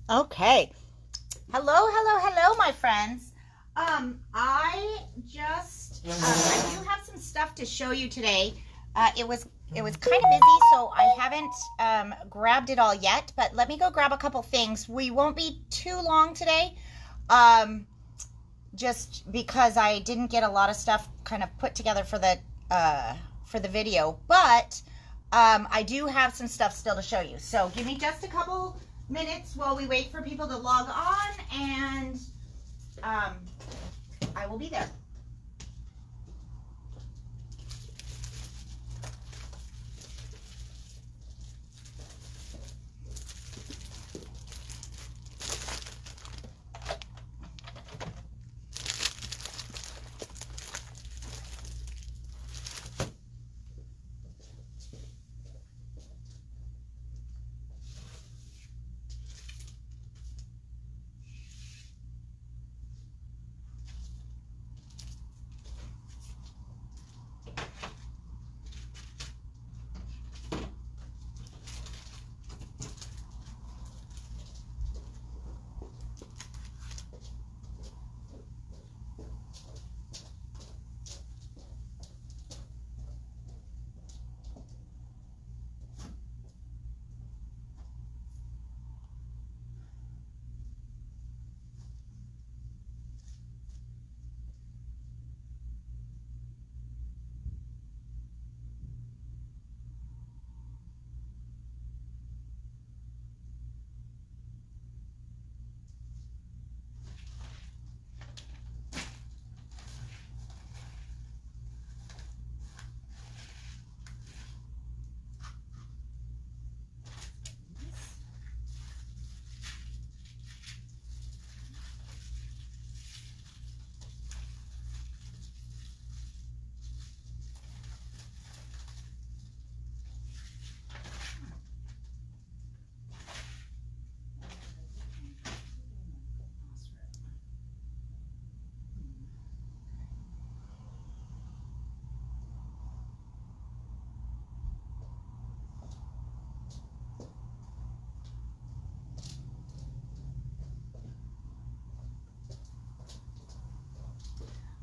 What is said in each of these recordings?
Okay. Hello, my friends. I do have some stuff to show you today. It was kind of busy, so I haven't grabbed it all yet. But let me go grab a couple things. We won't be too long today, um, just because I didn't get a lot of stuff kind of put together for the video. But I do have some stuff still to show you. So give me just a couple minutes while we wait for people to log on, and um, I will be there.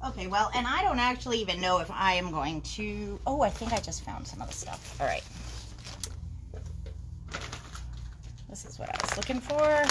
Okay, well, and I don't actually even know if I am going to. Oh, I think I just found some of the stuff. All right. This is what I was looking for.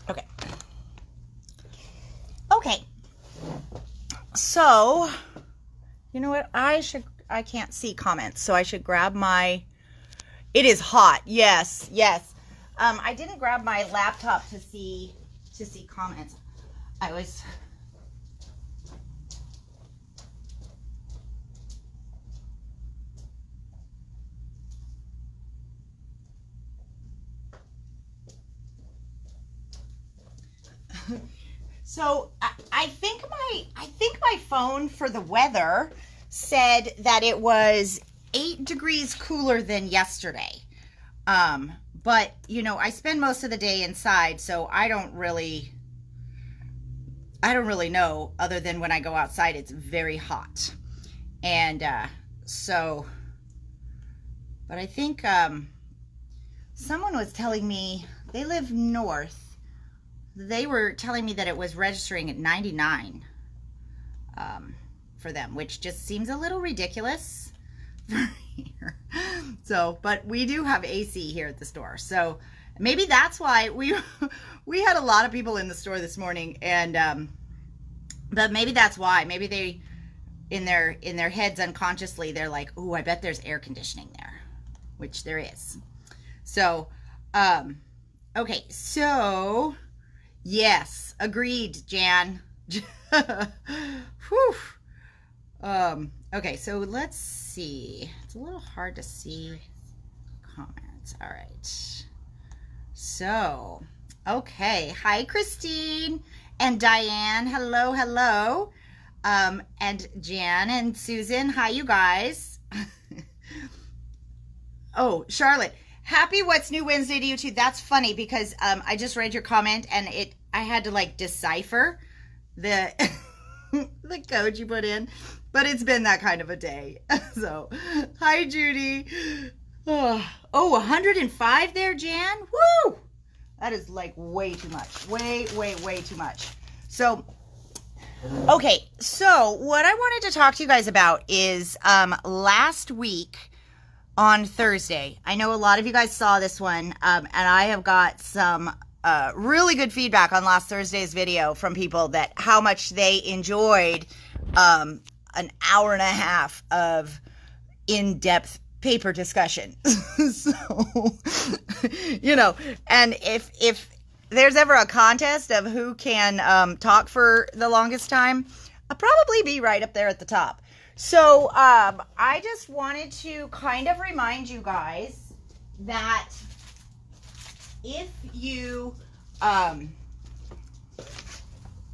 Okay. Okay. So, you know what? I can't see comments, so I should grab my. It is hot. Yes, yes. I didn't grab my laptop to see comments. I was. So I think my phone for the weather said that it was 8 degrees cooler than yesterday. But I spend most of the day inside, so I don't really know, other than when I go outside it's very hot. And so but I think someone was telling me they live north. They were telling me that it was registering at 99 for them, which just seems a little ridiculous for here. So, but we do have AC here at the store. So maybe that's why we had a lot of people in the store this morning, and but maybe that's why. Maybe they in their heads unconsciously they're like, "Ooh, I bet there's air conditioning there," which there is. So, okay, so yes, agreed, Jan. Whew. Okay, so let's see. It's a little hard to see comments. All right. So, Okay. Hi, Christine and Diane. Hello, hello. And Jan and Susan. Hi, you guys. Oh, Charlotte. Happy What's New Wednesday to you too. That's funny because I just read your comment and I had to like decipher the the code you put in, but it's been that kind of a day. So, hi, Judy. Oh, 105 there, Jan. Woo! That is like way too much. Way too much. So, okay. So, what I wanted to talk to you guys about is last week on Thursday. I know a lot of you guys saw this one, and I have got some really good feedback on last Thursday's video from people that how much they enjoyed an hour and a half of in-depth paper discussion. So, you know, and if there's ever a contest of who can talk for the longest time, I'll probably be right up there at the top. So I just wanted to kind of remind you guys that if you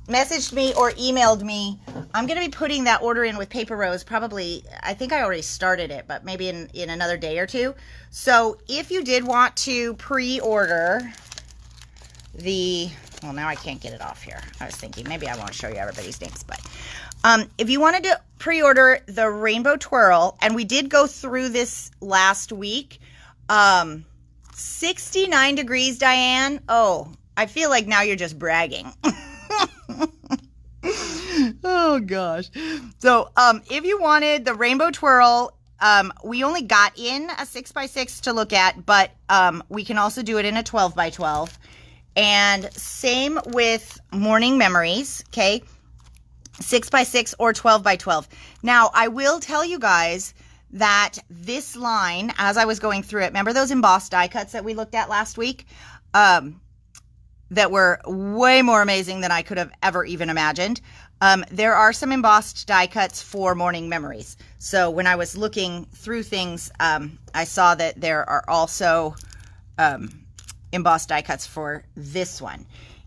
messaged me or emailed me, I'm going to be putting that order in with Paper Rose probably, I think I already started it, but maybe in another day or two. So if you did want to pre-order well, now I can't get it off here. I was thinking maybe I won't show you everybody's names, but if you wanted to pre-order the Rainbow Twirl, and we did go through this last week, 69 degrees, Diane. Oh, I feel like now you're just bragging. Oh gosh. So if you wanted the Rainbow Twirl, we only got in a 6x6 to look at, but we can also do it in a 12x12. And same with Morning Memories, okay? 6x6 or 12x12. Now, I will tell you guys that this line, as I was going through it, remember those embossed die cuts that we looked at last week? That were way more amazing than I could have ever even imagined. There are some embossed die cuts for Morning Memories. So when I was looking through things, I saw that there are also embossed die cuts for this one.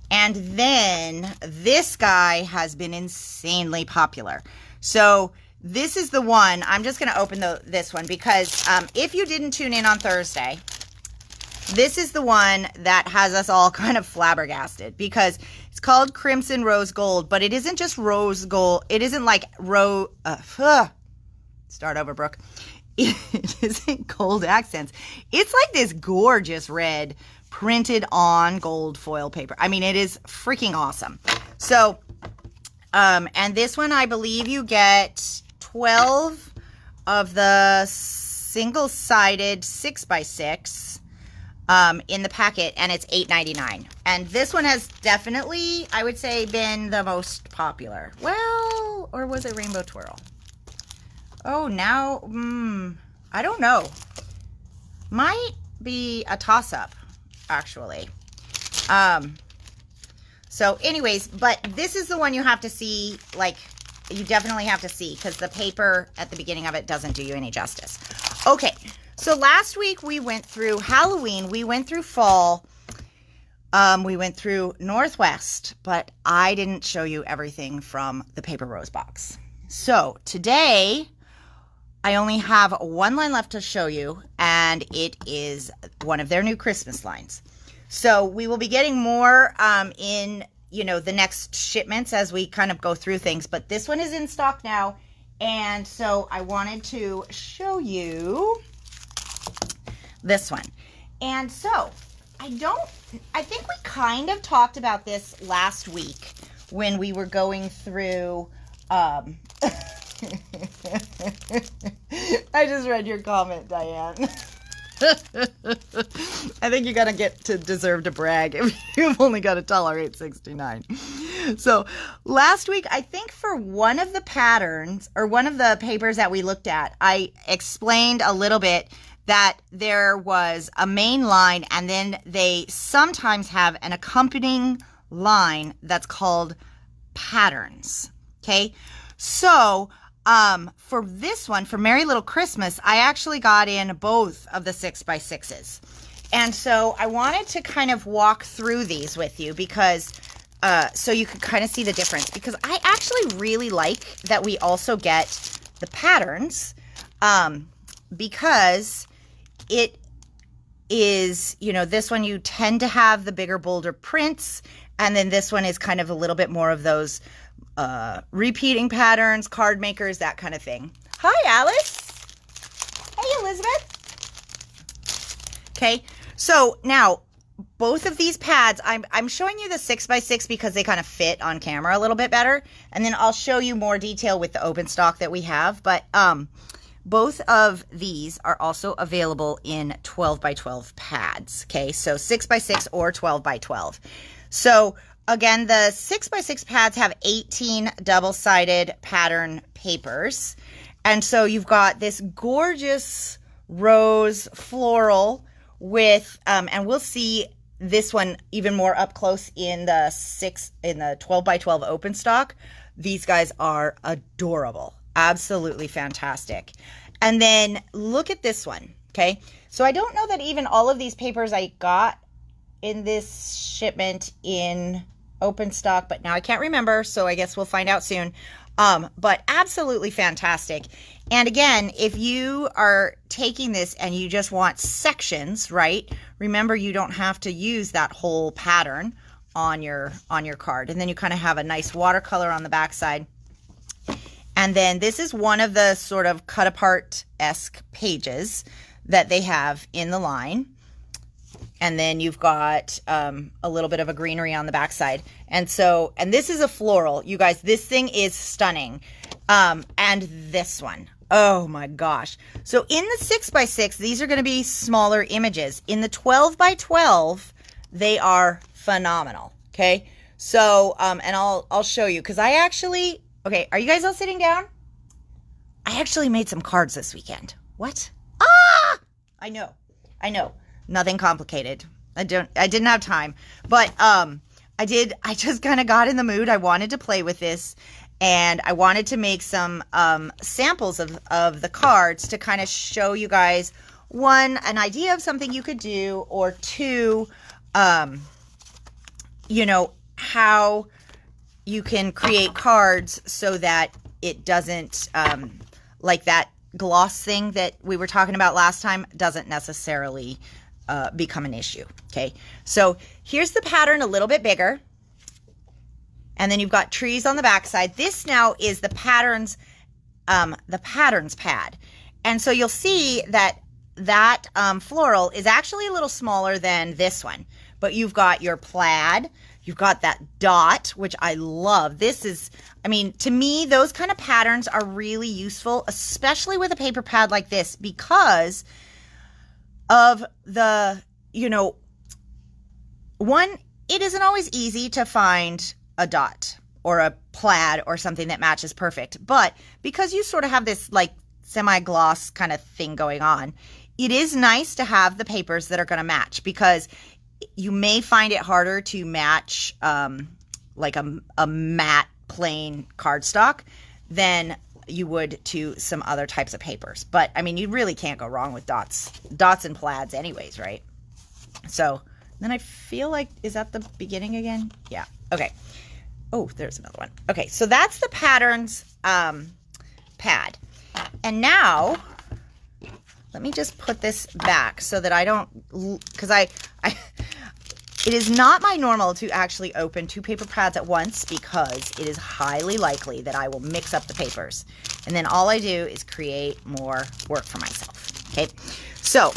And then this guy has been insanely popular. So this is the one. I'm just going to open this one because if you didn't tune in on Thursday, this is the one that has us all kind of flabbergasted because it's called Crimson Rose Gold, but it isn't just rose gold. It isn't like start over, Brooke. It isn't gold accents. It's like this gorgeous red printed on gold foil paper. I mean, it is freaking awesome. So, and this one, I believe you get 12 of the single-sided 6x6 in the packet, and it's $8.99. And this one has definitely, I would say, been the most popular. Well, or was it Rainbow Twirl? Oh, now, I don't know. Might be a toss-up, actually. So anyways, but this is the one you have to see, like, you definitely have to see because the paper at the beginning of it doesn't do you any justice. Okay, so last week we went through Halloween, we went through fall, we went through Northwest, but I didn't show you everything from the Paper Rose box. So today, I only have one line left to show you, and it is one of their new Christmas lines. So we will be getting more in, you know, the next shipments as we kind of go through things. But this one is in stock now, and so I wanted to show you this one. And so I think we kind of talked about this last week when we were going through I just read your comment, Diane. I think you're going to get to deserve to brag if you've only got to tolerate 69. So last week, I think for one of the patterns or one of the papers that we looked at, I explained a little bit that there was a main line and then they sometimes have an accompanying line that's called patterns. Okay. So for this one, for Merry Little Christmas, I actually got in both of the 6x6s. And so I wanted to kind of walk through these with you because so you could kind of see the difference, because I actually really like that we also get the patterns because it is, you know, this one you tend to have the bigger, bolder prints, and then this one is kind of a little bit more of those repeating patterns, card makers, that kind of thing. Hi, Alice. Hey, Elizabeth. Okay, so now both of these pads, I'm showing you the 6x6 because they kind of fit on camera a little bit better, and then I'll show you more detail with the open stock that we have. But both of these are also available in 12x12 pads. Okay, so 6x6 or 12x12. So again, the 6x6 pads have 18 double-sided pattern papers, and so you've got this gorgeous rose floral with and we'll see this one even more up close in the 12x12 open stock. These guys are adorable, absolutely fantastic. And then look at this one. Okay, so I don't know that even all of these papers I got in this shipment in open stock, but now I can't remember, so I guess we'll find out soon. But absolutely fantastic. And again, if you are taking this and you just want sections, right? Remember, you don't have to use that whole pattern on your card. And then you kind of have a nice watercolor on the backside. And then this is one of the sort of cut apart-esque pages that they have in the line. And then you've got a little bit of a greenery on the backside. And this is a floral. You guys, this thing is stunning. And this one, oh my gosh. So in the 6x6, these are going to be smaller images. In the 12x12, they are phenomenal. Okay. So, and I'll show you, because I actually, okay, are you guys all sitting down? I actually made some cards this weekend. What? Ah! I know. Nothing complicated. I didn't have time, but I just kind of got in the mood. I wanted to play with this, and I wanted to make some samples of the cards to kind of show you guys, one, an idea of something you could do, or two, you know, how you can create cards so that it doesn't, like that gloss thing that we were talking about last time, doesn't necessarily become an issue. Okay, so here's the pattern a little bit bigger, and then you've got trees on the backside. This now is the patterns pad, and so you'll see that floral is actually a little smaller than this one, but you've got your plaid, you've got that dot, which I love. This is, I mean, to me, those kind of patterns are really useful, especially with a paper pad like this, because of the, you know, one, it isn't always easy to find a dot or a plaid or something that matches perfect, but because you sort of have this like semi-gloss kind of thing going on, it is nice to have the papers that are going to match, because you may find it harder to match like a matte plain cardstock than you would to some other types of papers. But I mean, you really can't go wrong with dots and plaids anyways, right? So then I feel like, is that the beginning again? Yeah. Okay. Oh, there's another one. Okay. So that's the patterns pad. And now let me just put this back so that I don't, because it is not my normal to actually open two paper pads at once, because it is highly likely that I will mix up the papers. And then all I do is create more work for myself. Okay, so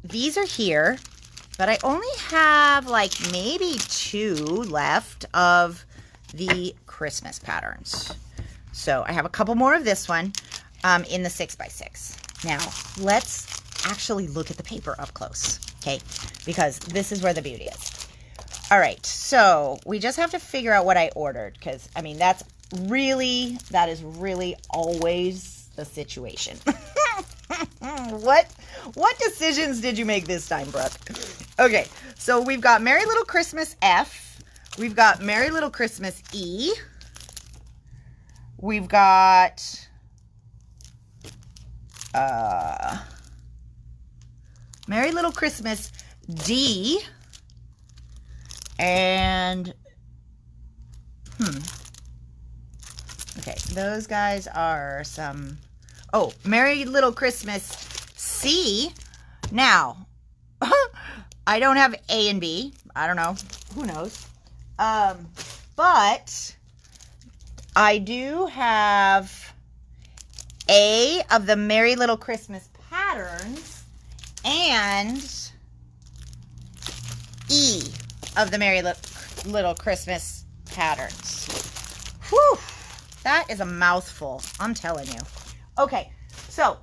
these are here, but I only have like maybe 2 left of the Christmas patterns. So I have a couple more of this one in the 6x6. Now let's actually look at the paper up close. Okay, because this is where the beauty is. All right, so we just have to figure out what I ordered, because I mean, that is really always the situation. What decisions did you make this time, Brooke? Okay, so we've got Merry Little Christmas F, we've got Merry Little Christmas E, we've got Merry Little Christmas D, and okay, those guys are some, oh, Merry Little Christmas C. Now, I don't have A and B. I don't know. Who knows? But I do have A of the Merry Little Christmas patterns and E of the Merry Little Christmas patterns. Whew, that is a mouthful, I'm telling you. Okay, so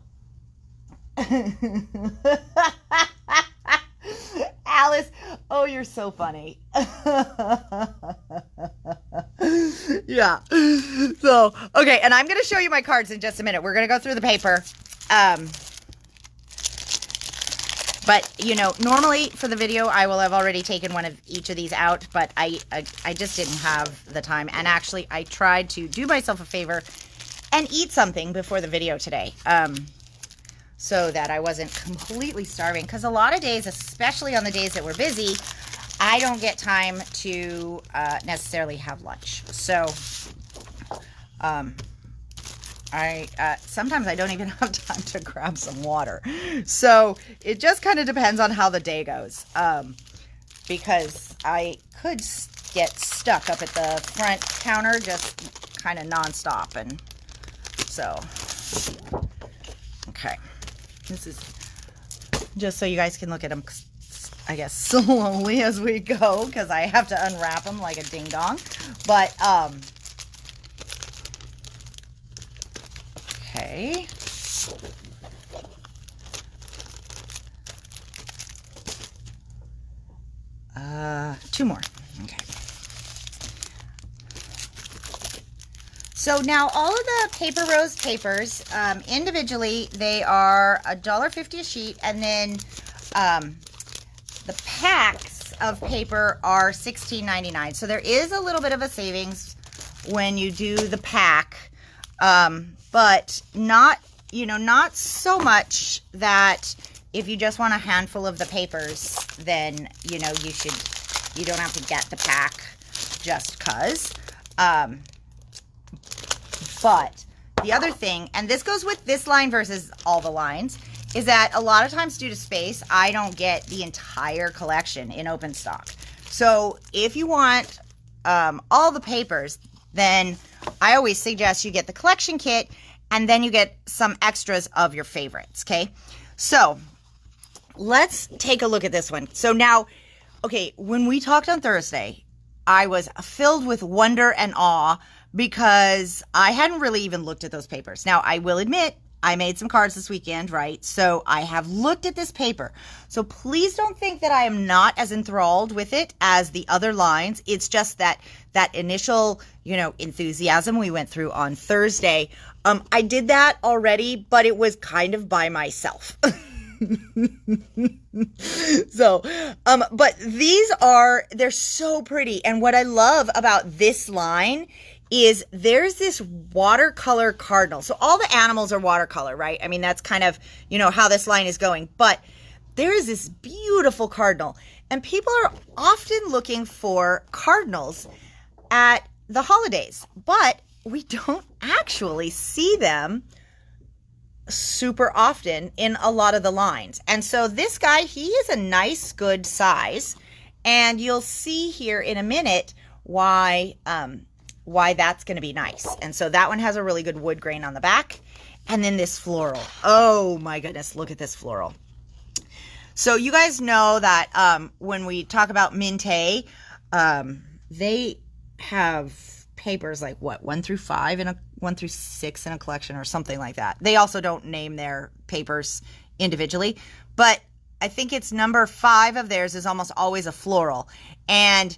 Alice, oh, you're so funny. Yeah. So, okay, and I'm going to show you my cards in just a minute. We're going to go through the paper. But, you know, normally for the video, I will have already taken one of each of these out, but I just didn't have the time. And actually, I tried to do myself a favor and eat something before the video today, so that I wasn't completely starving. Because a lot of days, especially on the days that we're busy, I don't get time to necessarily have lunch. So, sometimes I don't even have time to grab some water. So it just kind of depends on how the day goes. Because I could get stuck up at the front counter just kind of nonstop. And so, okay. This is just so you guys can look at them, I guess, slowly as we go, because I have to unwrap them like a ding dong. But, okay. Two more. Okay. So now all of the Paper Rose papers, individually, they are $1.50 a sheet, and then the packs of paper are $16.99. So there is a little bit of a savings when you do the pack, but not, you know, not so much that if you just want a handful of the papers, then, you know, you don't have to get the pack just 'cause. But the other thing, and this goes with this line versus all the lines, is that a lot of times due to space, I don't get the entire collection in open stock. So if you want all the papers, then I always suggest you get the collection kit, and then you get some extras of your favorites, okay? So let's take a look at this one. So now, okay, when we talked on Thursday, I was filled with wonder and awe because I hadn't really even looked at those papers. Now, I will admit, I made some cards this weekend, right? So I have looked at this paper. So please don't think that I am not as enthralled with it as the other lines. It's just that initial, you know, enthusiasm we went through on Thursday. I did that already, but it was kind of by myself. So, but they're so pretty. And what I love about this line is there's this watercolor cardinal. So all the animals are watercolor, right? I mean, that's kind of, you know, how this line is going. But there is this beautiful cardinal. And people are often looking for cardinals at the holidays. But we don't actually see them super often in a lot of the lines. And so this guy, he is a nice, good size. And you'll see here in a minute why that's going to be nice. And so that one has a really good wood grain on the back. And then this floral. Oh my goodness, look at this floral. So you guys know that when we talk about Minte, they have papers like what, 1 through 5 and 1 through 6 in a collection or something like that. They also don't name their papers individually, but I think it's number 5 of theirs is almost always a floral. And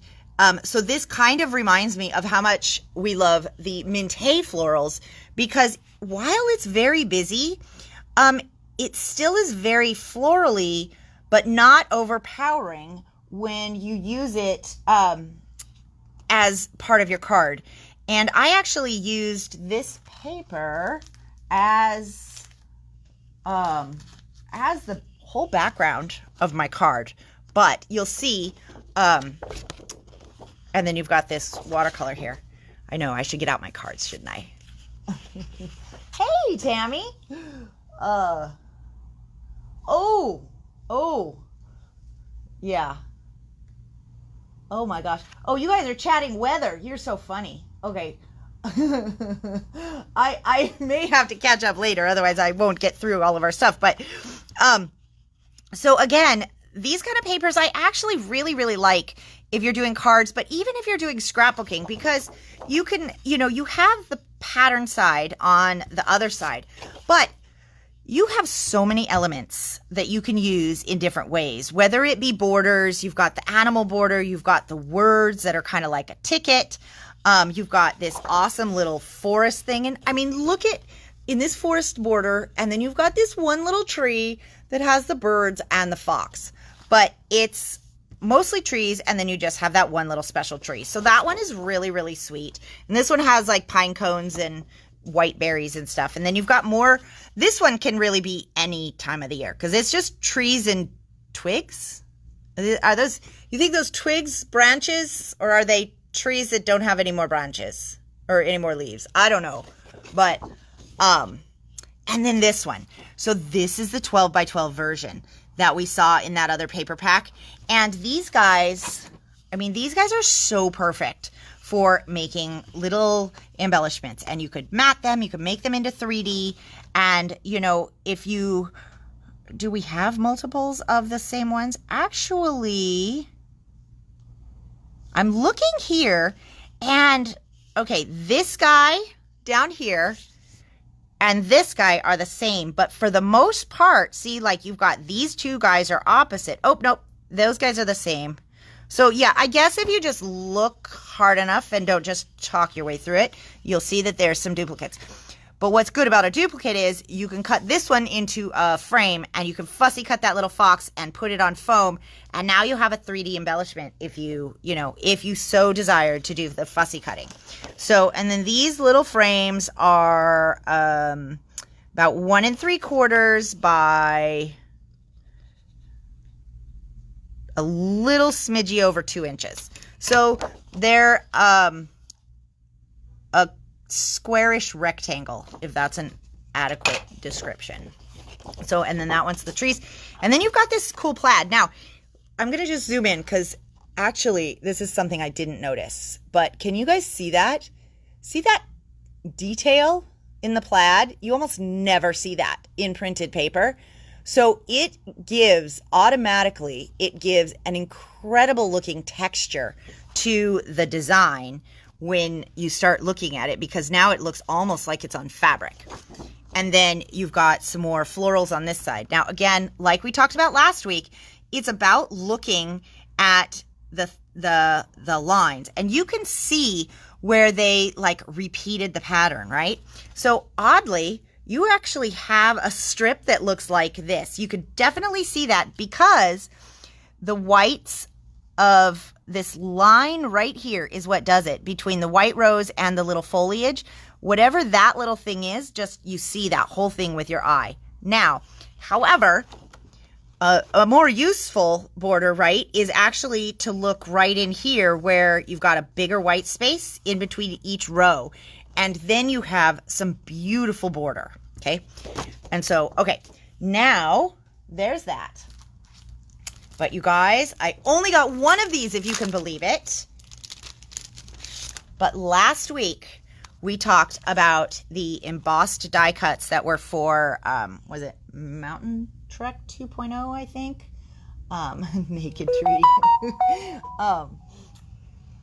so this kind of reminds me of how much we love the Minte florals, because while it's very busy, it still is very florally, but not overpowering when you use it as part of your card. And I actually used this paper as the whole background of my card. but you'll see, and then you've got this watercolor here. I know, I should get out my cards, shouldn't I? Hey, Tammy. Yeah. Oh my gosh. Oh, you guys are chatting weather. You're so funny. Okay. I may have to catch up later, otherwise I won't get through all of our stuff. But so again, these kind of papers I actually really, really like if you're doing cards, but even if you're doing scrapbooking, because you can, you have the pattern side on the other side, but you have so many elements that you can use in different ways, whether it be borders, you've got the animal border, you've got the words that are kind of like a ticket. You've got this awesome little forest thing. And I mean, look at in this forest border, and then you've got this one little tree that has the birds and the fox, but it's mostly trees. And then you just have that one little special tree. So that one is really, really sweet. And this one has like pine cones and white berries and stuff. And then you've got more. This one can really be any time of the year because it's just trees and twigs. Are those, you think those twigs branches, or are they trees that don't have any more branches or any more leaves? I don't know. But and then this one. So this is the 12 by 12 version that we saw in that other paper pack. And these guys, I mean, these guys are so perfect for making little embellishments, and you could mat them, you could make them into 3D. And if you, do we have multiples of the same ones? Actually, I'm looking here, and okay, this guy down here and this guy are the same, but for the most part, see, like you've got these two guys are opposite. Oh, nope, those guys are the same. So yeah, I guess if you just look hard enough and don't just talk your way through it, you'll see that there's some duplicates. But what's good about a duplicate is you can cut this one into a frame, and you can fussy cut that little fox and put it on foam. And now you have a 3D embellishment if you so desired to do the fussy cutting. So, and then these little frames are about 1 3/4 by a little smidgy over 2 inches. So they're a squarish rectangle, if that's an adequate description. So, and then that one's the trees. And then you've got this cool plaid. Now, I'm going to just zoom in because actually this is something I didn't notice. But can you guys see that? See that detail in the plaid? You almost never see that in printed paper. So it gives, automatically, it gives an incredible looking texture to the design when you start looking at it, because now it looks almost like it's on fabric. And then you've got some more florals on this side. Now, again, like we talked about last week, it's about looking at the lines, and you can see where they like repeated the pattern, right? So oddly, you actually have a strip that looks like this. You could definitely see that because the whites of this line right here is what does it between the white rose and the little foliage. Whatever that little thing is, just you see that whole thing with your eye. Now, however, a more useful border, right, is actually to look right in here where you've got a bigger white space in between each row. And then you have some beautiful border, okay? And so, okay, now there's that. But you guys, I only got one of these, if you can believe it. But last week, we talked about the embossed die cuts that were for, was it Mountain Trek 2.0, I think? Naked Treaty.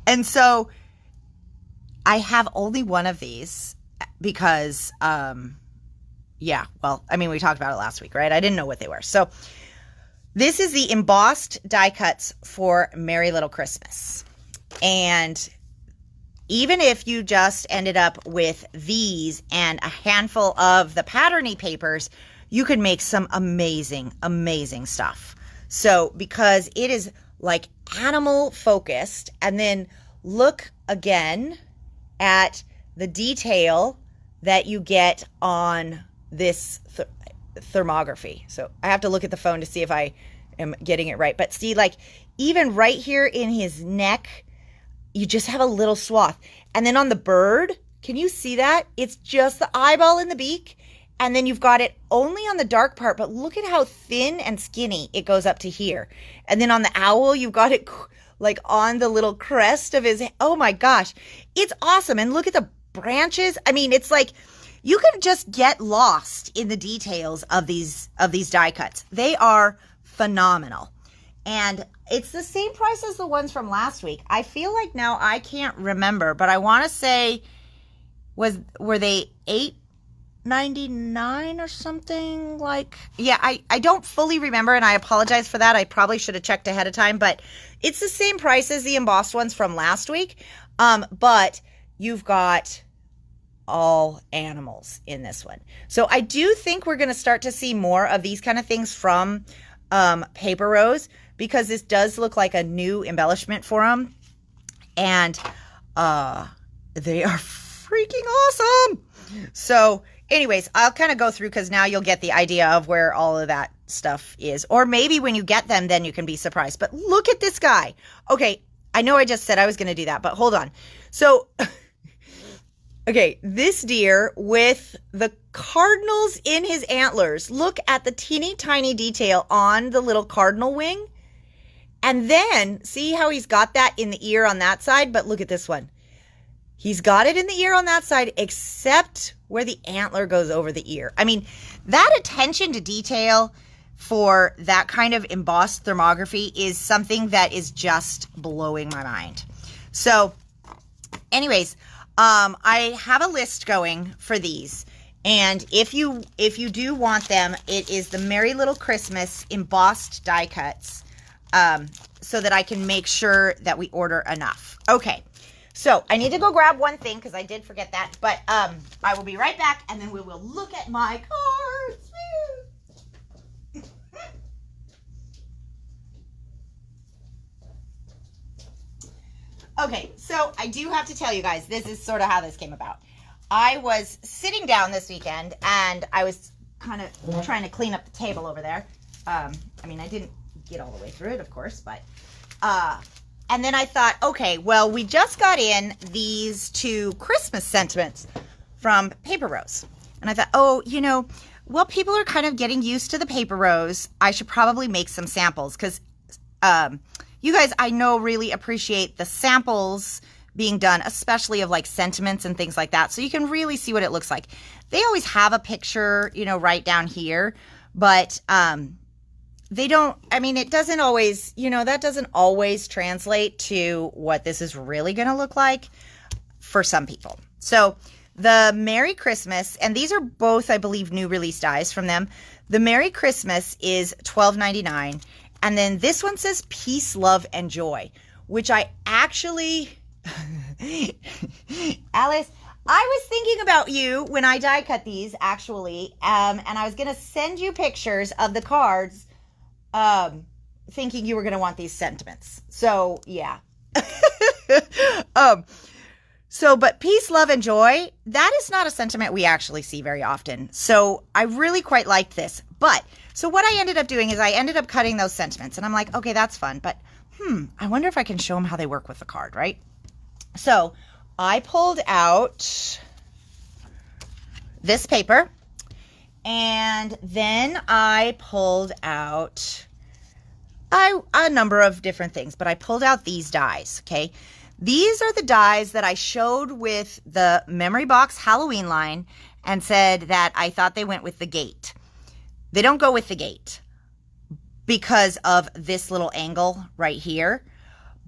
And so I have only one of these because, yeah, well, I mean, we talked about it last week, right? I didn't know what they were. So this is the embossed die cuts for Merry Little Christmas. And even if you just ended up with these and a handful of the patterny papers, you could make some amazing, amazing stuff. So, because it is like animal focused, and then look again at the detail that you get on this thermography. So I have to look at the phone to see if I am getting it right. But see, like, even right here in his neck, you just have a little swath. And then on the bird, can you see that? It's just the eyeball in the beak. And then you've got it only on the dark part, but look at how thin and skinny it goes up to here. And then on the owl, you've got it like on the little crest of his, oh my gosh, it's awesome. And look at the branches. I mean, it's like you can just get lost in the details of these die cuts. They are phenomenal. And it's the same price as the ones from last week. I feel like now I can't remember, but I want to say, were they $8.99 or something? Like, yeah, I don't fully remember, and I apologize for that. I probably should have checked ahead of time, but it's the same price as the embossed ones from last week. But you've got all animals in this one. So I do think we're going to start to see more of these kind of things from Paper Rose, because this does look like a new embellishment for them. And they are freaking awesome. So anyways, I'll kind of go through, because now you'll get the idea of where all of that stuff is. Or maybe when you get them, then you can be surprised. But look at this guy. Okay, I know I just said I was going to do that, but hold on. So, okay, this deer with the cardinals in his antlers. Look at the teeny tiny detail on the little cardinal wing. And then see how he's got that in the ear on that side? But look at this one. He's got it in the ear on that side, except where the antler goes over the ear. I mean, that attention to detail for that kind of embossed thermography is something that is just blowing my mind. So anyways, I have a list going for these. And if you do want them, it is the Merry Little Christmas embossed die cuts, so that I can make sure that we order enough. Okay. So I need to go grab one thing, because I did forget that, but I will be right back, and then we will look at my cards. Okay, so I do have to tell you guys, this is sort of how this came about. I was sitting down this weekend, and I was kind of trying to clean up the table over there. I mean, I didn't get all the way through it, of course, but and then I thought, okay, well, we just got in these 2 Christmas sentiments from Paper Rose. And I thought, oh, you know, well, people are kind of getting used to the Paper Rose. I should probably make some samples, because you guys, I know, really appreciate the samples being done, especially of like sentiments and things like that. So you can really see what it looks like. They always have a picture, you know, right down here, but they don't, I mean, it doesn't always, you know, that doesn't always translate to what this is really going to look like for some people. So the Merry Christmas, and these are both, I believe, new release dies from them. The Merry Christmas is $12.99. And then this one says Peace, Love, and Joy, which I actually, Alice, I was thinking about you when I die cut these, actually. And I was going to send you pictures of the cards, thinking you were going to want these sentiments. So, yeah. But Peace, Love, and Joy, that is not a sentiment we actually see very often. So I really quite liked this. But, so what I ended up doing is I ended up cutting those sentiments. And I'm like, okay, that's fun. But, I wonder if I can show them how they work with the card, right? So I pulled out this paper. And then I pulled out a number of different things. But I pulled out these dies, okay? These are the dies that I showed with the Memory Box Halloween line and said that I thought they went with the gate. They don't go with the gate because of this little angle right here.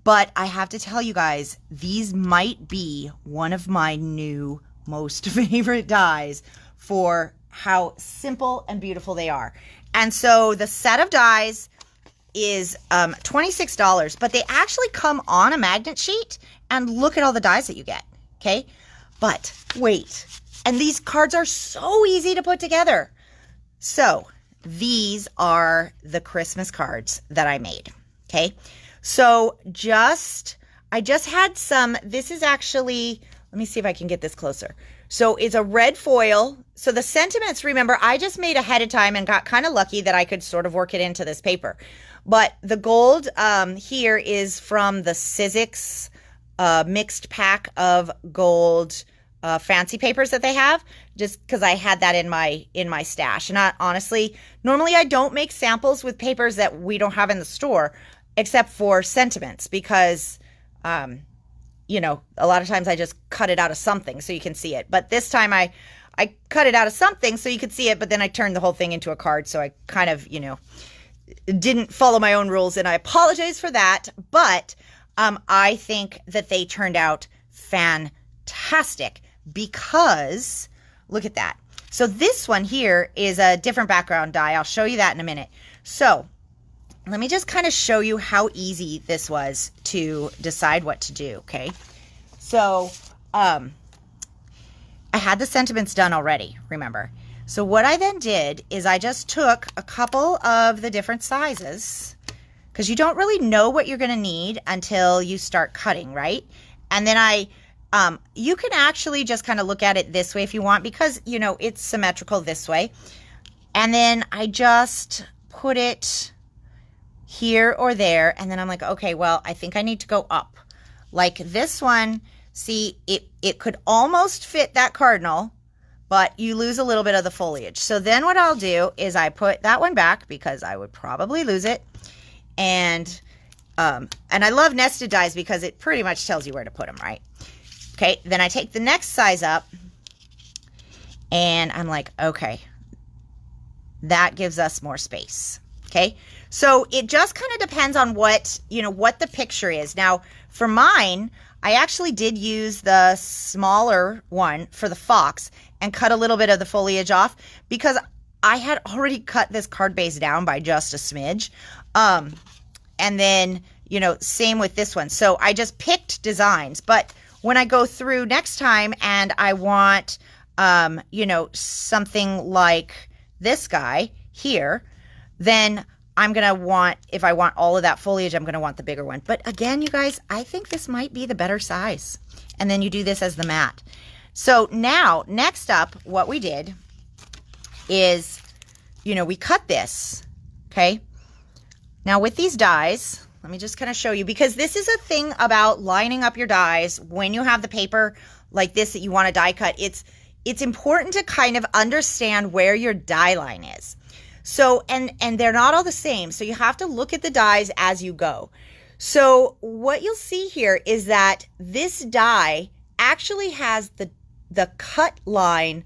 But I have to tell you guys, these might be one of my new most favorite dies for how simple and beautiful they are. And so the set of dies is $26, but they actually come on a magnet sheet, and look at all the dies that you get, okay? But wait, and these cards are so easy to put together. So these are the Christmas cards that I made, okay? So I just had some, this is actually, let me see if I can get this closer. So it's a red foil. So the sentiments, remember, I just made ahead of time and got kind of lucky that I could sort of work it into this paper. But the gold here is from the Sizzix mixed pack of gold fancy papers that they have, just because I had that in my stash. And honestly, normally I don't make samples with papers that we don't have in the store, except for sentiments, because you know, a lot of times I just cut it out of something so you can see it. But this time I cut it out of something so you could see it, but then I turned the whole thing into a card, so I kind of, you know, didn't follow my own rules, and I apologize for that. But I think that they turned out fantastic, because look at that. So this one here is a different background die. I'll show you that in a minute. So let me just kind of show you how easy this was to decide what to do, okay? So I had the sentiments done already, remember. So what I then did is I just took a couple of the different sizes, because you don't really know what you're going to need until you start cutting, right? And then you can actually just kind of look at it this way if you want, because, you know, it's symmetrical this way. And then I just put it here or there, and then I'm like, okay, well, I think I need to go up. Like this one, see, it could almost fit that cardinal, but you lose a little bit of the foliage. So then what I'll do is I put that one back, because I would probably lose it. And I love nested dies because it pretty much tells you where to put them, right? Okay, then I take the next size up, and I'm like, okay, that gives us more space. Okay, so it just kind of depends on what, you know, what the picture is. Now, for mine, I actually did use the smaller one for the fox and cut a little bit of the foliage off, because I had already cut this card base down by just a smidge. And then, you know, same with this one. So I just picked designs, but when I go through next time and I want, you know, something like this guy here, then I'm going to want, if I want all of that foliage, I'm going to want the bigger one. But again, you guys, I think this might be the better size. And then you do this as the mat. So now, next up, what we did is, you know, we cut this, okay? Now with these dies, let me just kind of show you, because this is a thing about lining up your dies when you have the paper like this that you want to die cut. It's important to kind of understand where your die line is. So, and they're not all the same. So you have to look at the dies as you go. So what you'll see here is that this die actually has the cut line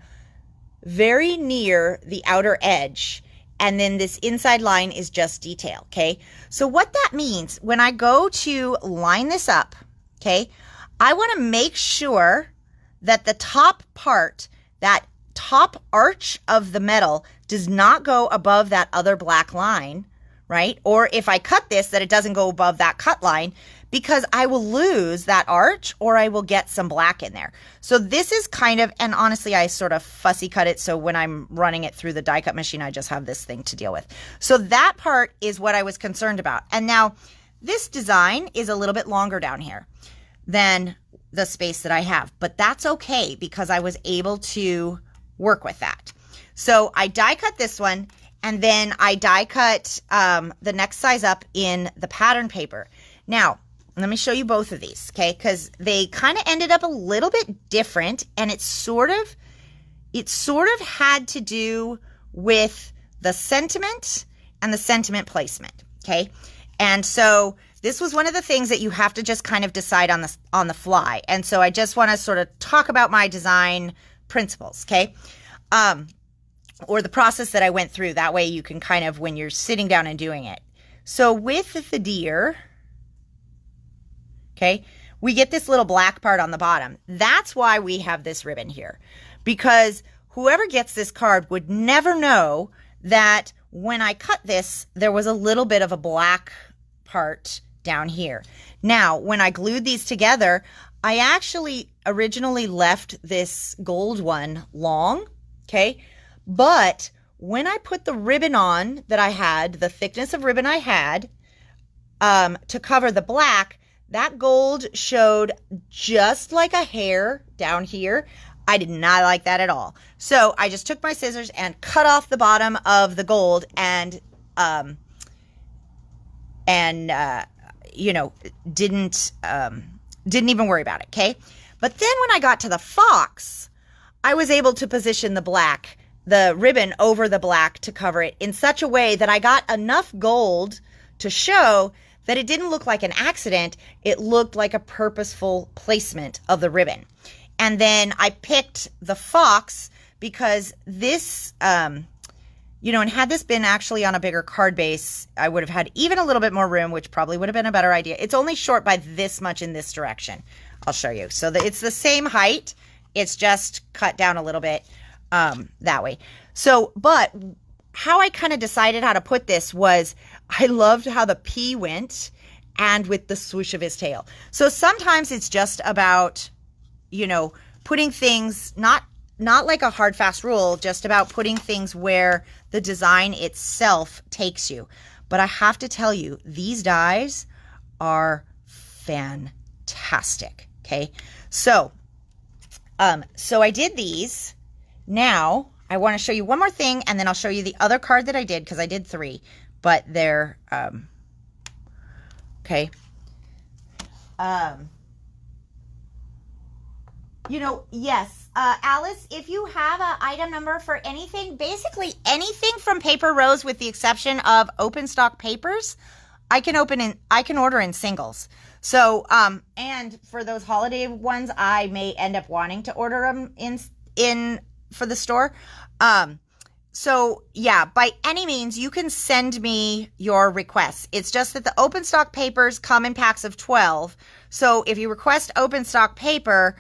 very near the outer edge. And then this inside line is just detail, okay? So what that means, when I go to line this up, okay, I want to make sure that the top part, that top arch of the metal, does not go above that other black line, right? Or if I cut this, that it doesn't go above that cut line, because I will lose that arch or I will get some black in there. So this is kind of, and honestly, I sort of fussy cut it, so when I'm running it through the die cut machine, I just have this thing to deal with. So that part is what I was concerned about. And now this design is a little bit longer down here than the space that I have, but that's okay, because I was able to work with that. So I die cut this one, and then I die cut the next size up in the pattern paper. Now, let me show you both of these, okay? Because they kind of ended up a little bit different, and it sort of had to do with the sentiment and the sentiment placement, okay? And so this was one of the things that you have to just kind of decide on the fly. And so I just want to sort of talk about my design principles, okay? Or the process that I went through. That way you can kind of, when you're sitting down and doing it. So with the deer, okay, we get this little black part on the bottom. That's why we have this ribbon here, because whoever gets this card would never know that when I cut this, there was a little bit of a black part down here. Now, when I glued these together, I actually originally left this gold one long, okay? But when I put the ribbon on that I had, the thickness of ribbon I had, to cover the black, that gold showed just like a hair down here. I did not like that at all. So I just took my scissors and cut off the bottom of the gold and and you know, didn't even worry about it, okay? But then when I got to the fox, I was able to position the ribbon over the black to cover it in such a way that I got enough gold to show that it didn't look like an accident. It looked like a purposeful placement of the ribbon. And then I picked the fox because this, you know, and had this been actually on a bigger card base, I would have had even a little bit more room, which probably would have been a better idea. It's only short by this much in this direction. I'll show you. So it's the same height. It's just cut down a little bit that way. So, but how I kind of decided how to put this was I loved how the P went and with the swoosh of his tail. So sometimes it's just about, you know, putting things, not like a hard, fast rule, just about putting things where the design itself takes you. But I have to tell you, these dies are fantastic, okay? So I did these. Now, I want to show you one more thing, and then I'll show you the other card that I did, because I did 3, but they're, okay. You know, yes, Alice, if you have an item number for anything, basically anything from Paper Rose, with the exception of open stock papers, I can order in singles. So, and for those holiday ones, I may end up wanting to order them in for the store. So yeah, by any means, you can send me your requests. It's just that the open stock papers come in packs of 12. So if you request open stock paper,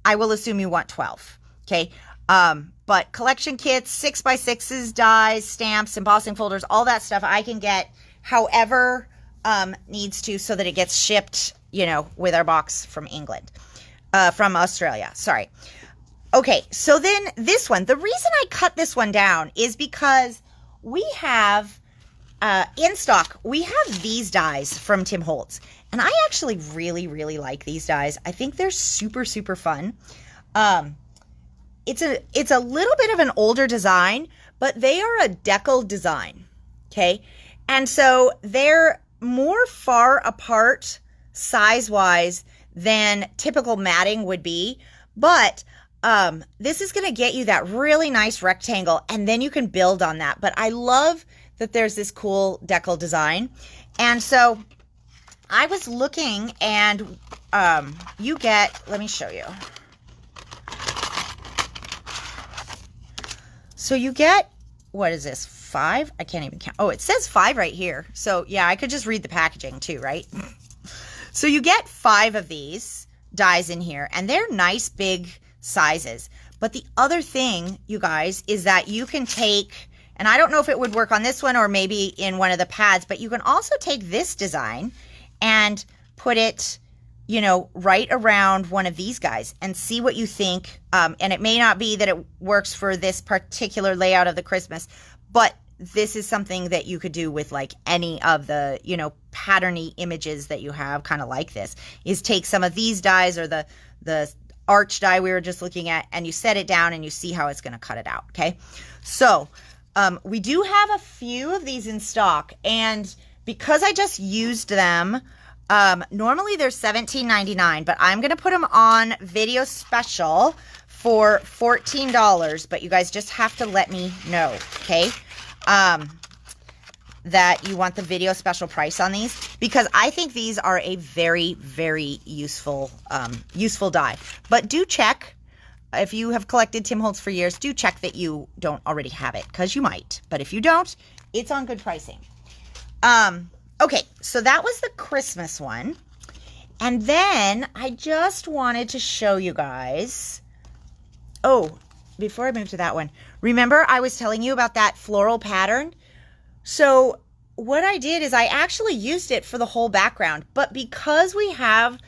I will assume you want 12. Okay. But collection kits, 6x6s, dies, stamps, embossing folders, all that stuff I can get however needs to, so that it gets shipped, you know, with our box from from Australia. Sorry. Okay, so then this one, the reason I cut this one down is because we have, in stock, we have these dies from Tim Holtz. And I actually really, really like these dies. I think they're super, super fun. It's a little bit of an older design, but they are a decal design, okay? And so they're more far apart size-wise than typical matting would be, but this is going to get you that really nice rectangle, and then you can build on that. But I love that there's this cool decal design. And so I was looking, and you get, let me show you. So you get, what is this, 5? I can't even count. Oh, it says 5 right here. So yeah, I could just read the packaging too, right? So you get 5 of these dies in here, and they're nice big sizes. But the other thing, you guys, is that you can take, and I don't know if it would work on this one or maybe in one of the pads, but you can also take this design and put it, you know, right around one of these guys and see what you think. And it may not be that it works for this particular layout of the Christmas, but this is something that you could do with like any of the, you know, patterny images that you have, kind of like this, is take some of these dies or the arch die we were just looking at, and you set it down and you see how it's going to cut it out. Okay. So, we do have a few of these in stock, and because I just used them, normally they're $17.99, but I'm going to put them on video special for $14, but you guys just have to let me know. Okay. That you want the video special price on these, because I think these are a very, very useful die. But do check, if you have collected Tim Holtz for years, do check that you don't already have it, because you might. But if you don't, it's on good pricing. Okay, so that was the Christmas one. And then I just wanted to show you guys, oh, before I move to that one, remember I was telling you about that floral pattern? So what I did is I actually used it for the whole background, but because we have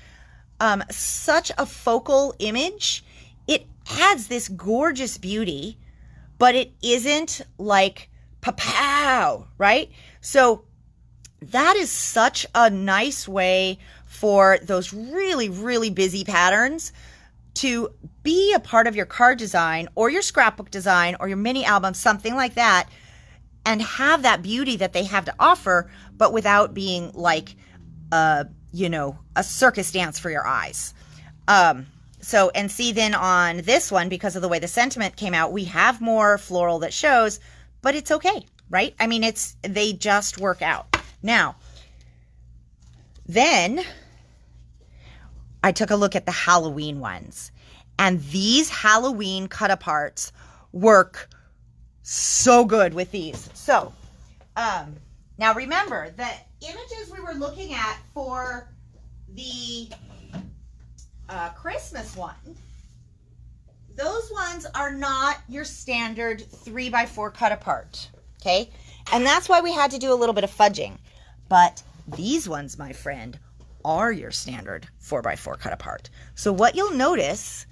such a focal image, it adds this gorgeous beauty, but it isn't like pow, right? So that is such a nice way for those really, really busy patterns to be a part of your card design or your scrapbook design or your mini album, something like that. and have that beauty that they have to offer, but without being like, you know, a circus dance for your eyes. So, and see then on this one, because of the way the sentiment came out, we have more floral that shows, but it's okay, right? I mean, they just work out. Now, then I took a look at the Halloween ones, and these Halloween cut-aparts work so good with these. So, now remember, the images we were looking at for the Christmas one, those ones are not your standard 3x4 cut-apart, okay? And that's why we had to do a little bit of fudging. But these ones, my friend, are your standard 4x4 cut-apart. So what you'll notice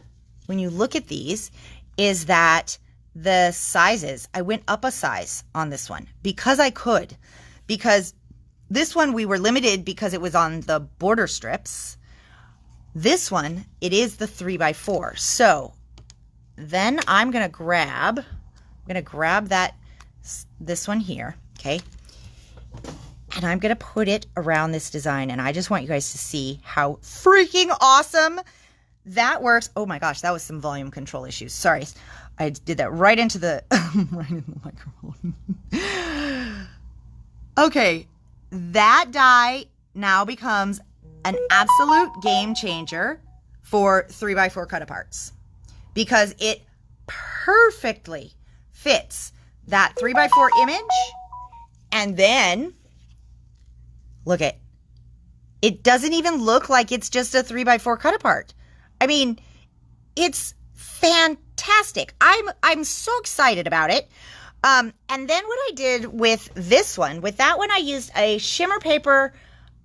when you look at these is that the sizes, I went up a size on this one because I could. Because this one we were limited because it was on the border strips. This one, it is the 3x4. So then I'm going to grab this one here, okay? And I'm going to put it around this design. And I just want you guys to see how freaking awesome that works. Oh my gosh, that was some volume control issues. Sorry. I did that right into the, right in the microphone. Okay. That die now becomes an absolute game changer for 3x4 cut-aparts because it perfectly fits that 3x4 image. And then look at it, doesn't even look like it's just a 3x4 cut-apart. I mean, it's fantastic. I'm so excited about it. And then what I did with this one, with that one, I used a shimmer paper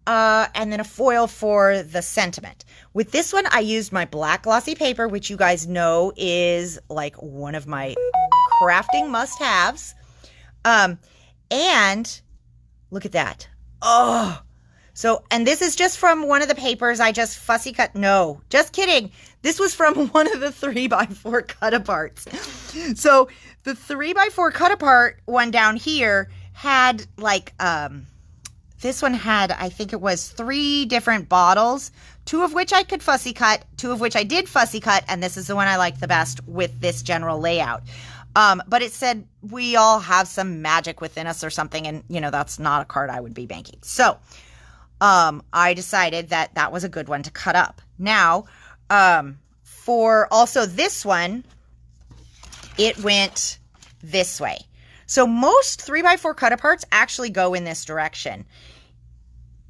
and then a foil for the sentiment. With this one, I used my black glossy paper, which you guys know is like one of my crafting must-haves. And look at that. Oh, so, and this is just from one of the papers I just fussy cut. No, just kidding. This was from one of the 3x4 cut-aparts. So the 3x4 cut-apart one down here had like, this one had, I think it was 3 different bottles, 2 of which I could fussy cut, 2 of which I did fussy cut, and this is the one I like the best with this general layout. But it said we all have some magic within us or something, and, you know, that's not a card I would be banking. So I decided that that was a good one to cut up. Now, for also this one, it went this way. So most 3x4 cut-aparts actually go in this direction.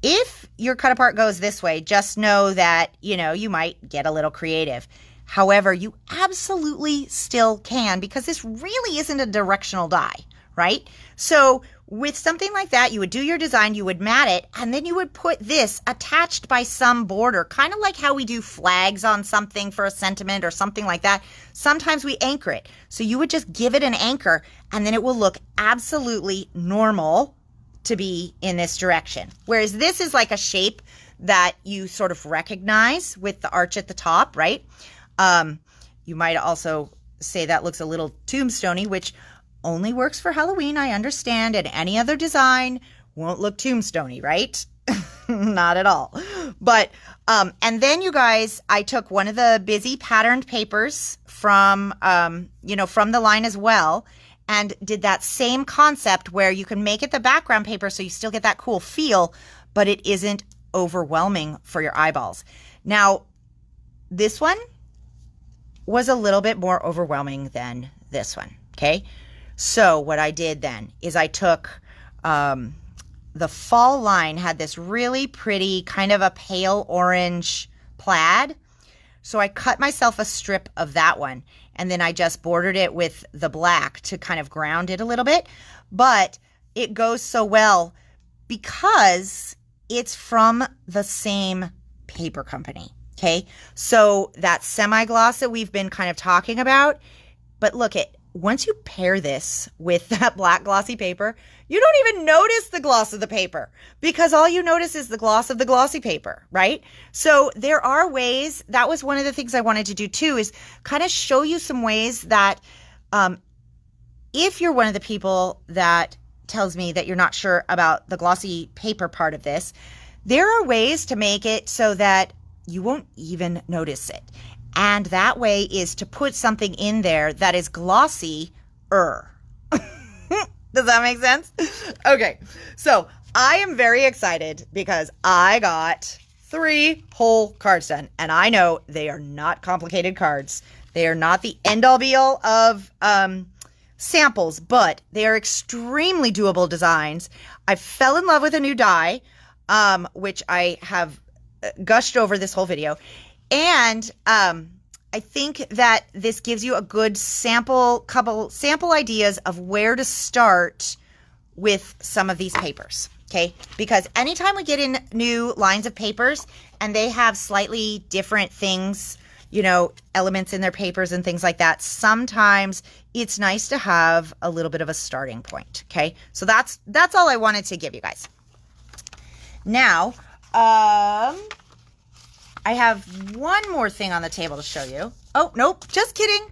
If your cut-apart goes this way, just know that, you know, you might get a little creative. However, you absolutely still can because this really isn't a directional die, right? So with something like that, you would do your design, you would mat it, and then you would put this attached by some border, kind of like how we do flags on something for a sentiment or something like that. Sometimes we anchor it. So you would just give it an anchor, and then it will look absolutely normal to be in this direction. Whereas this is like a shape that you sort of recognize with the arch at the top, right? You might also say that looks a little tombstone-y, which only works for Halloween, I understand, and any other design won't look tombstone-y, right? Not at all. But, and then you guys, I took one of the busy patterned papers from, you know, from the line as well, and did that same concept where you can make it the background paper so you still get that cool feel, but it isn't overwhelming for your eyeballs. Now, this one was a little bit more overwhelming than this one, okay? So what I did then is I took, the fall line had this really pretty kind of a pale orange plaid. So I cut myself a strip of that one, and then I just bordered it with the black to kind of ground it a little bit. But it goes so well because it's from the same paper company, okay? So that semi-gloss that we've been kind of talking about, but look at, once you pair this with that black glossy paper, you don't even notice the gloss of the paper because all you notice is the gloss of the glossy paper, right? So there are ways, that was one of the things I wanted to do too, is kind of show you some ways that if you're one of the people that tells me that you're not sure about the glossy paper part of this, there are ways to make it so that you won't even notice it. And that way is to put something in there that is glossy-er. Does that make sense? Okay, so I am very excited because I got 3 whole cards done. And I know they are not complicated cards. They are not the end-all be-all of samples, but they are extremely doable designs. I fell in love with a new die, which I have gushed over this whole video. And I think that this gives you a good couple sample ideas of where to start with some of these papers, okay? Because anytime we get in new lines of papers and they have slightly different things, you know, elements in their papers and things like that, sometimes it's nice to have a little bit of a starting point, okay? So that's all I wanted to give you guys. Now, I have one more thing on the table to show you. Oh, nope, just kidding.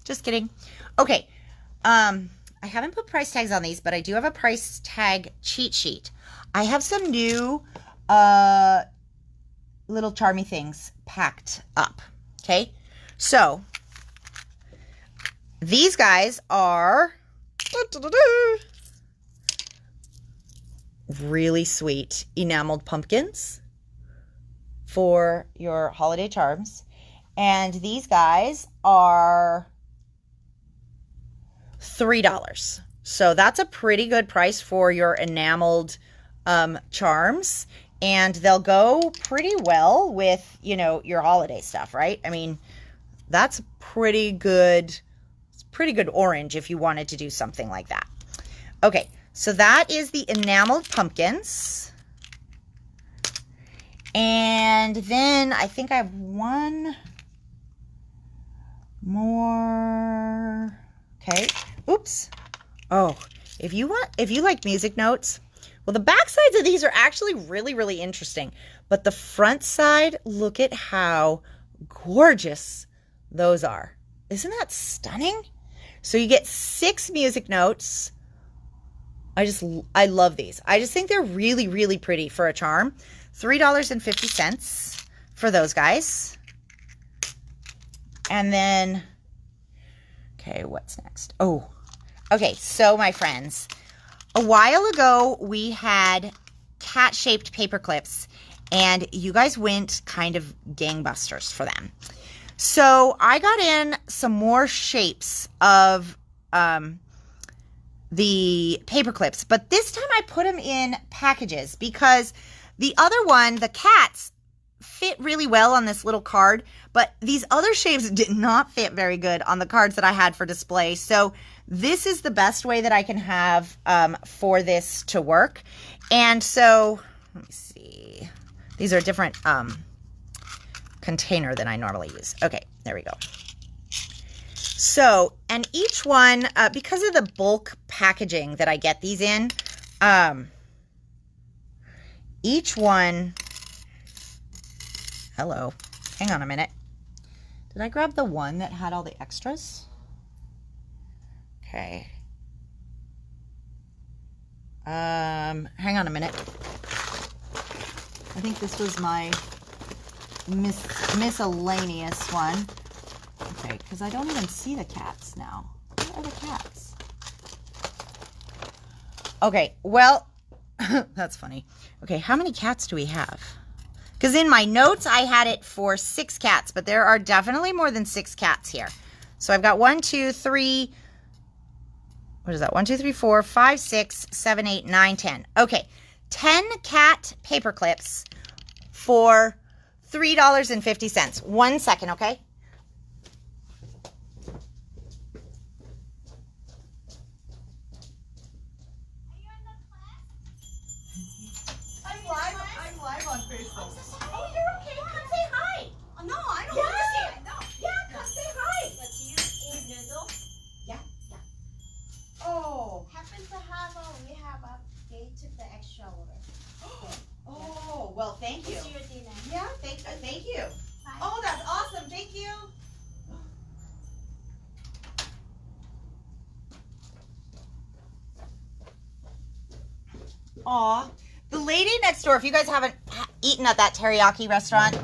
Just kidding. Okay, I haven't put price tags on these, but I do have a price tag cheat sheet. I have some new little charmy things packed up, okay? So, these guys are really sweet enameled pumpkins for your holiday charms. And these guys are $3. So that's a pretty good price for your enameled charms. And they'll go pretty well with, you know, your holiday stuff, right? I mean, that's pretty good. It's pretty good orange if you wanted to do something like that. Okay, so that is the enameled pumpkins. And then I think I have one more. Okay. Oops. Oh, if you like music notes, well, the back sides of these are actually really, really interesting. But the front side, look at how gorgeous those are. Isn't that stunning? So you get 6 music notes. I love these. I just think they're really, really pretty for a charm. $3.50 for those guys. And then, okay, what's next? Oh, okay, so my friends, a while ago we had cat-shaped paper clips, and you guys went kind of gangbusters for them. So I got in some more shapes of the paper clips, but this time I put them in packages because the other one, the cats, fit really well on this little card, but these other shapes did not fit very good on the cards that I had for display. So this is the best way that I can have for this to work. And so, let me see. These are a different container than I normally use. Okay, there we go. So, and each one, because of the bulk packaging that I get these in, each one, hello, hang on a minute. Did I grab the one that had all the extras? Okay. Hang on a minute. I think this was my miscellaneous one. Okay, because I don't even see the cats now. Where are the cats? Okay, well, that's funny. Okay, how many cats do we have? Because in my notes, I had it for 6 cats, but there are definitely more than 6 cats here. So I've got 1, 2, 3, what is that? 1, 2, 3, 4, 5, 6, 7, 8, 9, 10. Okay, 10 cat paper clips for $3.50. 1 second, okay? I'm live on Facebook. Oh, you're okay. Come say hi. Oh, no, I don't want to see it. No. Yeah, come say hi. But do you eat noodle? Yeah. Oh. Happen to have we have a they took the extra order. Oh, well, thank you. It's your dinner. Yeah, thank you. Bye. Oh, that's awesome. Thank you. Aw. The lady next door, if you guys haven't eaten at that teriyaki restaurant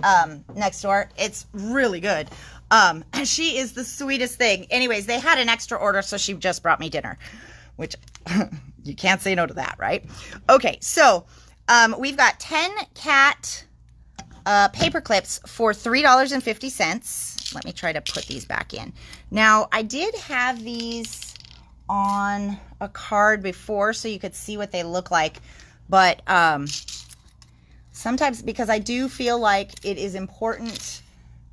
next door, it's really good. She is the sweetest thing. Anyways, they had an extra order, so she just brought me dinner, which you can't say no to that, right? Okay, so we've got 10 cat paper clips for $3.50. Let me try to put these back in. Now, I did have these on a card before so you could see what they look like. But sometimes, because I do feel like it is important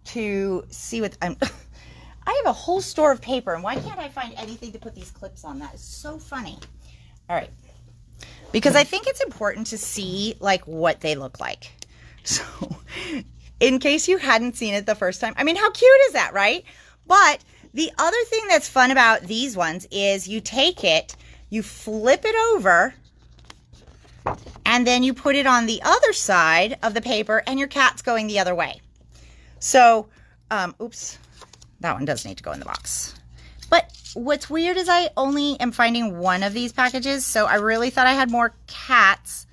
to see what I have a whole store of paper, and why can't I find anything to put these clips on? That is so funny. All right. Because I think it's important to see like what they look like. So in case you hadn't seen it the first time, I mean, how cute is that, right? But the other thing that's fun about these ones is you take it, you flip it over, and then you put it on the other side of the paper, and your cat's going the other way. So, oops, that one does need to go in the box. But what's weird is I only am finding one of these packages, so I really thought I had more cats.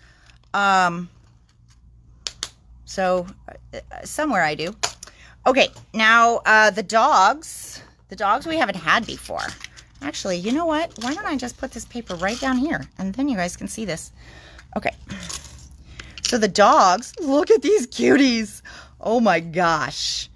Somewhere I do. Okay, now the dogs we haven't had before. Actually, you know what? Why don't I just put this paper right down here, and then you guys can see this. Okay, so the dogs, look at these cuties. Oh my gosh.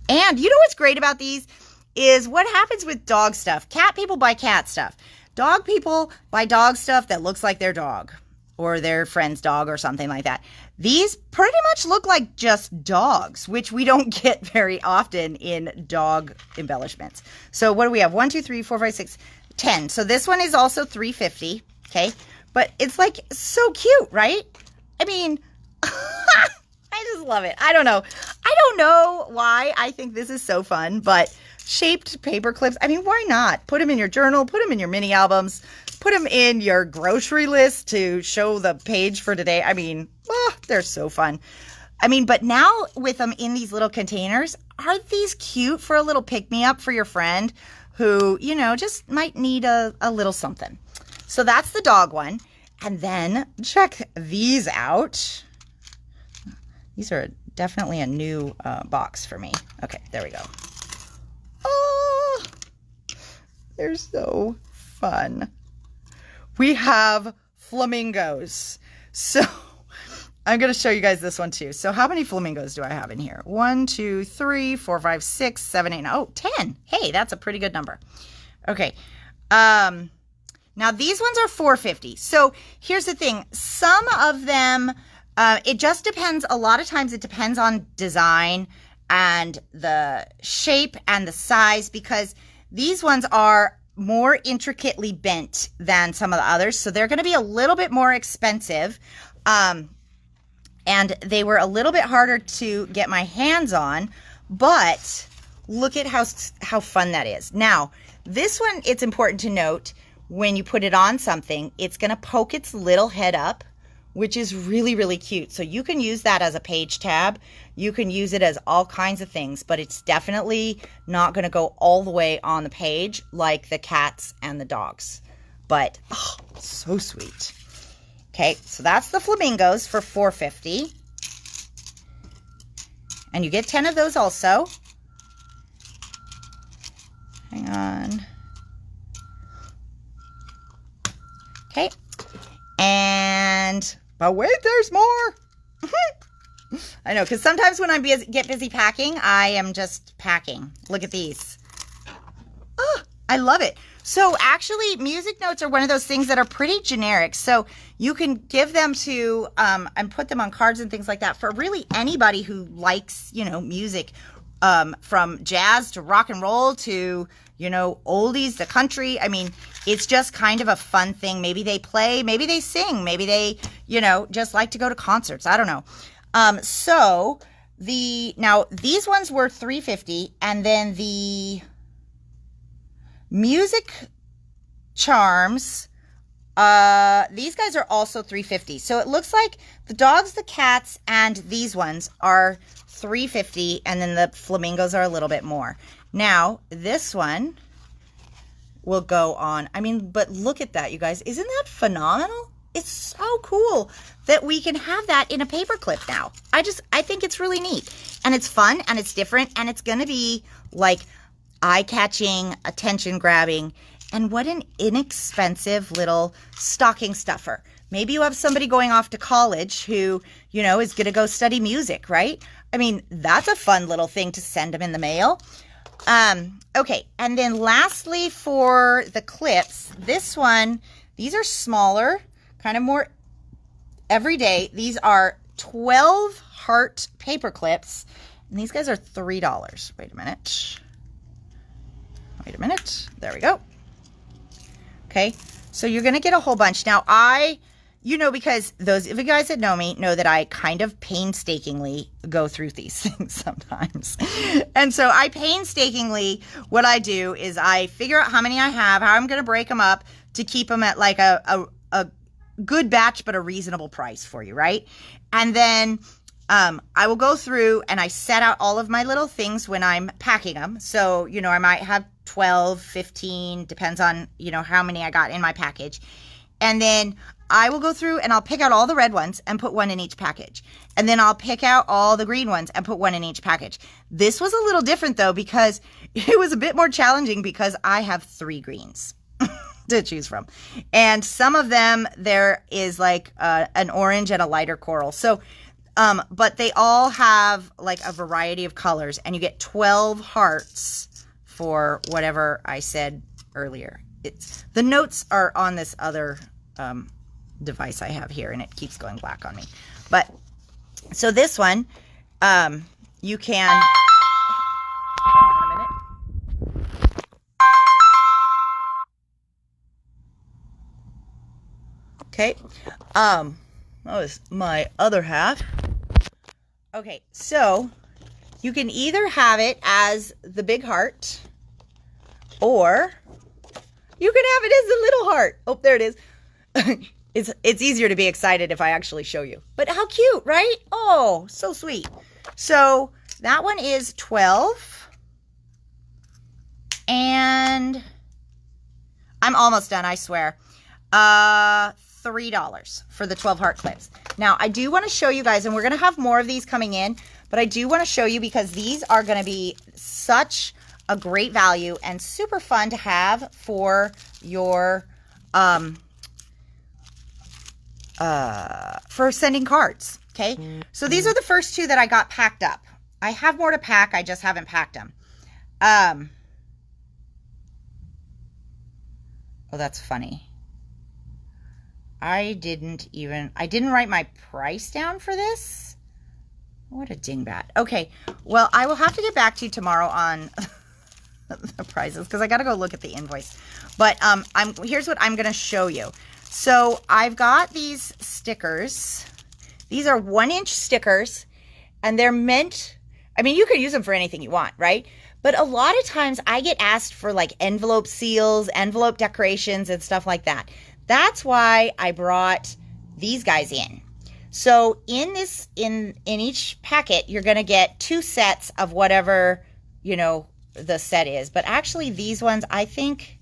And you know what's great about these is what happens with dog stuff. Cat people buy cat stuff. Dog people buy dog stuff that looks like their dog or their friend's dog or something like that. These pretty much look like just dogs, which we don't get very often in dog embellishments. So what do we have? 1, 2, 3, 4, 5, 6, 10. So this one is also $3.50. Okay. But it's like so cute, right? I mean, I just love it. I don't know why I think this is so fun, but shaped paper clips, I mean, why not? Put them in your journal, put them in your mini albums, put them in your grocery list to show the page for today. I mean, they're so fun. I mean, but now with them in these little containers, aren't these cute for a little pick-me-up for your friend who, you know, just might need a little something? So that's the dog one. And then check these out. These are definitely a new box for me. Okay, there we go. Oh, they're so fun. We have flamingos. So I'm going to show you guys this one too. So how many flamingos do I have in here? 1, 2, 3, 4, 5, 6, 7, 8, 9. Oh, 10. Hey, that's a pretty good number. Okay. Now these ones are $4.50. So here's the thing. Some of them, it just depends. A lot of times it depends on design and the shape and the size, because these ones are more intricately bent than some of the others. So they're going to be a little bit more expensive. And they were a little bit harder to get my hands on, but look at how fun that is. Now, this one, it's important to note, when you put it on something, it's going to poke its little head up, which is really, really cute. So you can use that as a page tab. You can use it as all kinds of things, but it's definitely not going to go all the way on the page like the cats and the dogs. But, oh, so sweet. Okay, so that's the flamingos for $4.50. And you get 10 of those also. Hang on. Okay. And, but wait, there's more. I know, because sometimes when I get busy packing, I am just packing. Look at these. Oh, I love it. So actually, music notes are one of those things that are pretty generic. So you can give them to, and put them on cards and things like that for really anybody who likes, you know, music, from jazz to rock and roll to, you know, oldies to country. I mean, it's just kind of a fun thing. Maybe they play, maybe they sing, maybe they, you know, just like to go to concerts. I don't know. So now these ones were $3.50, and then the music charms, these guys are also $3.50. So it looks like the dogs, the cats, and these ones are $3.50, and then the flamingos are a little bit more. Now, this one will go on. I mean, but look at that, you guys. Isn't that phenomenal? It's so cool that we can have that in a paper clip now. I think it's really neat. And it's fun and it's different and it's going to be like eye-catching, attention-grabbing, and what an inexpensive little stocking stuffer. Maybe you have somebody going off to college who, you know, is going to go study music, right? I mean, that's a fun little thing to send them in the mail. Okay, and then lastly for the clips, this one, these are smaller, kind of more everyday. These are 12 heart paper clips, and these guys are $3. Wait a minute. Wait a minute. There we go. Okay, so you're going to get a whole bunch. Now, you know, because those of you guys that know me know that I kind of painstakingly go through these things sometimes. And so I painstakingly, what I do is I figure out how many I have, how I'm going to break them up to keep them at like a good batch, but a reasonable price for you, right? And then I will go through and I set out all of my little things when I'm packing them. So, you know, I might have 12, 15, depends on, you know, how many I got in my package. And then I will go through and I'll pick out all the red ones and put one in each package. And then I'll pick out all the green ones and put one in each package. This was a little different though, because it was a bit more challenging because I have 3 greens to choose from. And some of them, there is like an orange and a lighter coral. So, but they all have like a variety of colors and you get 12 hearts for whatever I said earlier. The notes are on this other device I have here, and it keeps going black on me. But so this one, you can. Hang on a minute. Okay, that was my other half. Okay, so you can either have it as the big heart, or you can have it as the little heart. Oh, there it is. It's easier to be excited if I actually show you. But how cute, right? Oh, so sweet. So that one is 12. And I'm almost done, I swear. $3 for the 12 heart clips. Now, I do want to show you guys, and we're going to have more of these coming in, but I do want to show you because these are going to be such a great value and super fun to have for your for sending cards. Okay, so these are the first 2 that I got packed up. I have more to pack, I just haven't packed them. Oh, that's funny. I didn't write my price down for this. What a dingbat. Okay, well, I will have to get back to you tomorrow on the prices because I got to go look at the invoice. But here's what I'm going to show you. So I've got these stickers. These are 1-inch stickers, and they're meant, I mean, you could use them for anything you want, right? But a lot of times I get asked for like envelope seals, envelope decorations, and stuff like that. That's why I brought these guys in. So in each packet, you're going to get 2 sets of whatever, you know, the set is. But actually these ones, I think,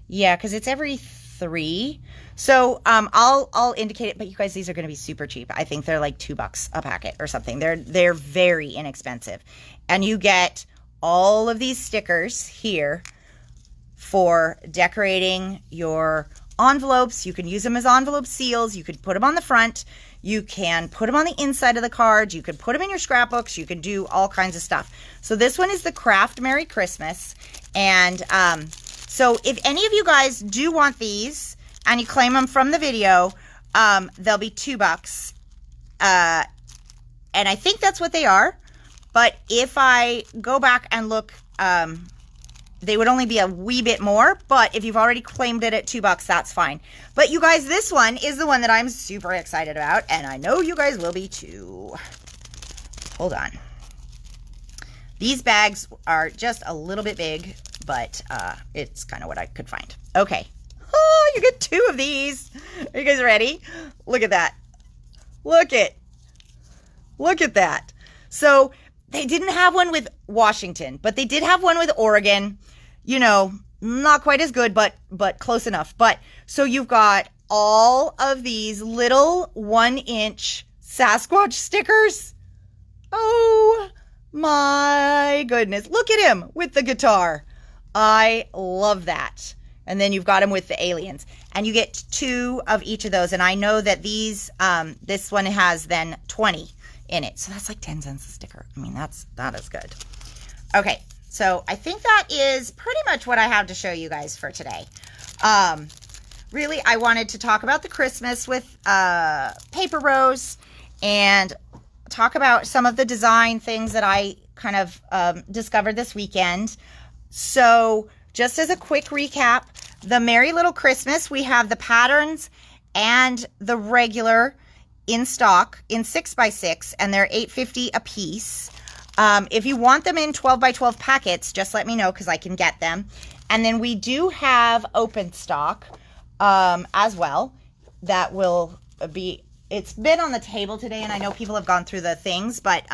yeah, because it's every 3. So I'll indicate it, but you guys, these are going to be super cheap. I think they're like $2 a packet or something. They're very inexpensive. And you get all of these stickers here for decorating your envelopes. You can use them as envelope seals. You could put them on the front. You can put them on the inside of the cards. You could put them in your scrapbooks. You can do all kinds of stuff. So this one is the Craft Merry Christmas. And so if any of you guys do want these and you claim them from the video, they'll be $2. And I think that's what they are. But if I go back and look, they would only be a wee bit more. But if you've already claimed it at $2, that's fine. But you guys, this one is the one that I'm super excited about. And I know you guys will be too. Hold on. These bags are just a little bit big, but it's kind of what I could find. Okay. Oh, you get 2 of these. Are you guys ready? Look at that. Look at that. So they didn't have one with Washington, but they did have one with Oregon. You know, not quite as good, but close enough. But so you've got all of these little 1-inch Sasquatch stickers. Oh my goodness. Look at him with the guitar. I love that. And then you've got him with the aliens. And you get 2 of each of those. And I know that these, this one has then 20 in it. So that's like 10 cents a sticker. I mean, that is good. Okay. So I think that is pretty much what I have to show you guys for today. Really, I wanted to talk about the Christmas with Paper Rose and talk about some of the design things that I kind of discovered this weekend. So just as a quick recap, the Merry Little Christmas, we have the patterns and the regular in stock in 6x6, and they're $8.50 a piece. If you want them in 12x12 packets, just let me know because I can get them. And then we do have open stock as well. That will be, it's been on the table today, and I know people have gone through the things, but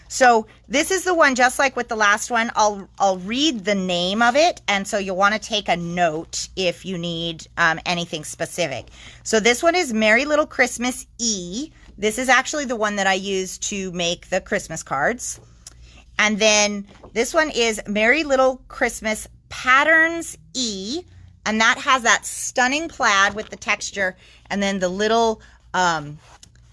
so this is the one, just like with the last one. I'll read the name of it, and so you'll want to take a note if you need anything specific. So this one is Merry Little Christmas E. This is actually the one that I use to make the Christmas cards. And then this one is Merry Little Christmas Patterns E, and that has that stunning plaid with the texture and then the little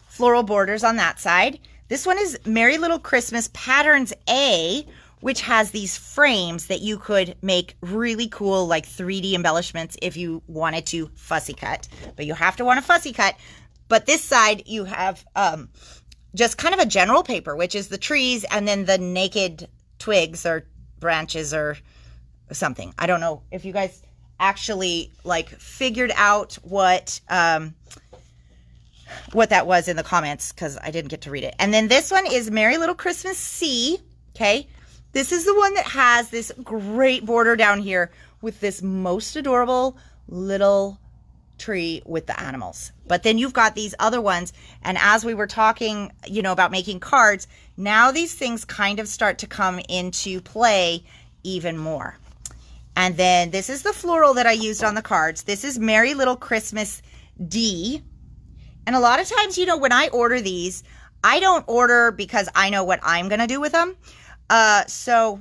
floral borders on that side. This one is Merry Little Christmas Patterns A, which has these frames that you could make really cool, like 3D embellishments if you wanted to fussy cut. But you have to want a fussy cut. But this side, you have just kind of a general paper, which is the trees and then the naked twigs or branches or something. I don't know if you guys actually like figured out what that was in the comments, because I didn't get to read it. And then this one is Merry Little Christmas C. Okay, this is the one that has this great border down here with this most adorable little tree with the animals. But then you've got these other ones, and as we were talking, you know, about making cards, now these things kind of start to come into play even more. And then this is the floral that I used on the cards. This is Merry Little Christmas D. And a lot of times, you know, when I order these, I don't order because I know what I'm going to do with them. So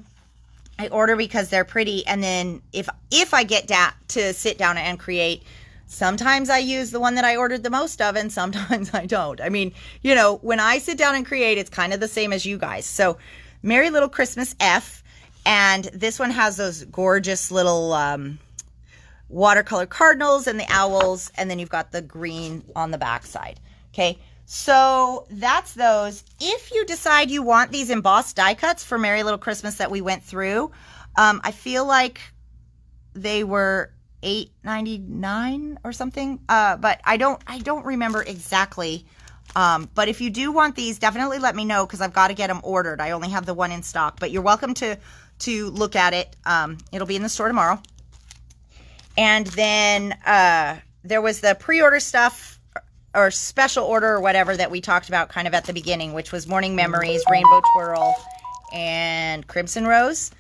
I order because they're pretty. And then if I get to sit down and create, sometimes I use the one that I ordered the most of, and sometimes I don't. I mean, you know, when I sit down and create, it's kind of the same as you guys. So Merry Little Christmas F. And this one has those gorgeous little watercolor cardinals and the owls, and then you've got the green on the back side. Okay, so that's those. If you decide you want these embossed die cuts for Merry Little Christmas that we went through, I feel like they were $8.99 or something, but I don't remember exactly. But if you do want these, definitely let me know, because I've got to get them ordered. I only have the one in stock, but you're welcome to look at it. It'll be in the store tomorrow. And then there was the pre-order stuff or special order or whatever that we talked about kind of at the beginning, which was Morning Memories, Rainbow Twirl, and Crimson Rose.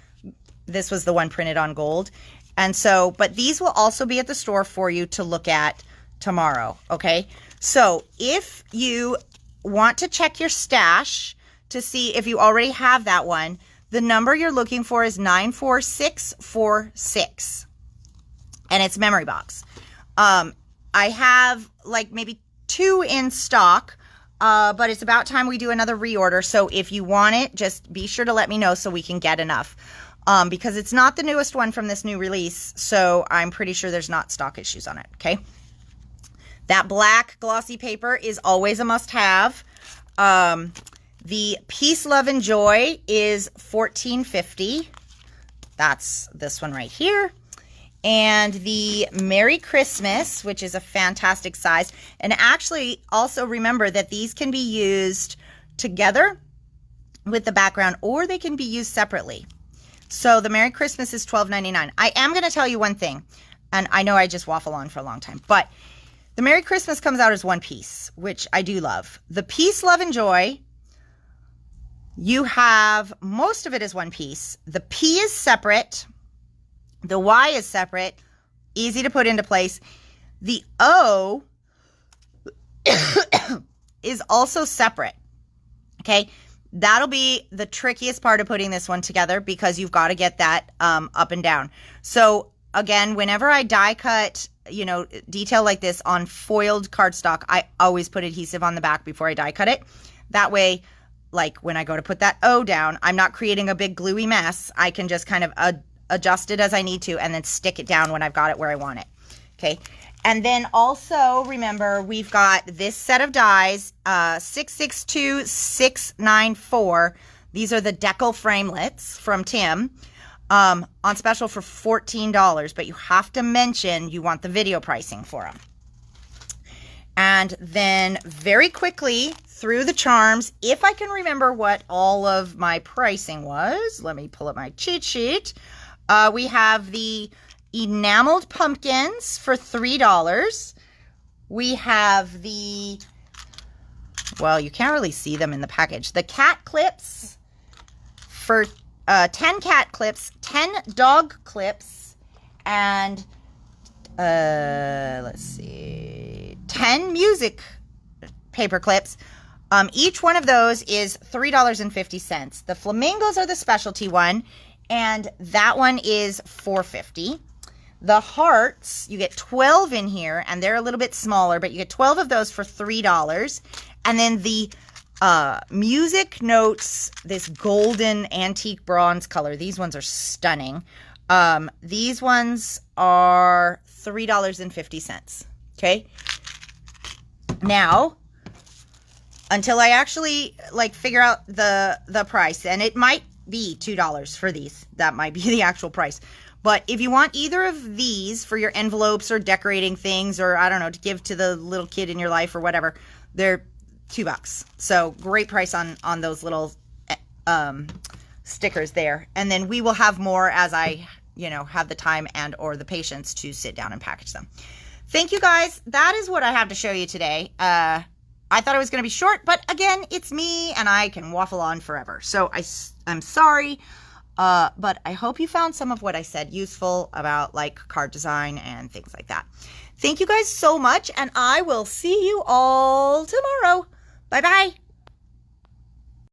This was the one printed on gold. And so, but these will also be at the store for you to look at tomorrow, okay? So if you want to check your stash to see if you already have that one, the number you're looking for is 94646. And it's memory box. I have like maybe 2 in stock, but it's about time we do another reorder. So if you want it, just be sure to let me know so we can get enough. Because it's not the newest one from this new release, so I'm pretty sure there's not stock issues on it, okay? That black glossy paper is always a must-have. The Peace, Love, and Joy is $14.50. That's this one right here. And the Merry Christmas, which is a fantastic size. And actually, also remember that these can be used together with the background, or they can be used separately. So the Merry Christmas is $12.99. I am going to tell you one thing, and I know I just waffle on for a long time, but the Merry Christmas comes out as one piece, which I do love. The Peace, Love, and Joy, you have most of it as one piece. The P is separate, The Y is separate, easy to put into place. The O is also separate. Okay, that'll be the trickiest part of putting this one together because you've got to get that up and down. So again, whenever I die cut, you know, detail like this on foiled cardstock, I always put adhesive on the back before I die cut it. That way, like when I go to put that O down, I'm not creating a big gluey mess. I can just kind of adjust it as I need to and then stick it down when I've got it where I want it. Okay. And then also remember, we've got this set of dies, 662694. These are the decal framelits from Tim, on special for $14, but you have to mention you want the video pricing for them. And then very quickly through the charms, if I can remember what all of my pricing was, let me pull up my cheat sheet. We have the enameled pumpkins for $3. We have the, well, you can't really see them in the package. The cat clips for 10 cat clips, 10 dog clips, and let's see, 10 music paper clips. Each one of those is $3.50. The flamingos are the specialty one, and that one is $4.50. The hearts, you get 12 in here, and they're a little bit smaller, but you get 12 of those for $3. And then the music notes, this golden antique bronze color. These ones are stunning. These ones are $3.50. Okay. Now, until I actually like figure out the price, and it might be $2 for these. That might be the actual price. But if you want either of these for your envelopes or decorating things, or I don't know, to give to the little kid in your life or whatever, they're $2. So great price on those little stickers there. And then we will have more as I, you know, have the time and or the patience to sit down and package them. Thank you guys. That is what I have to show you today. I thought it was going to be short, but again, it's me and I can waffle on forever. So I'm sorry. But I hope you found some of what I said useful about like card design and things like that. Thank you guys so much, and I will see you all tomorrow. Bye-bye.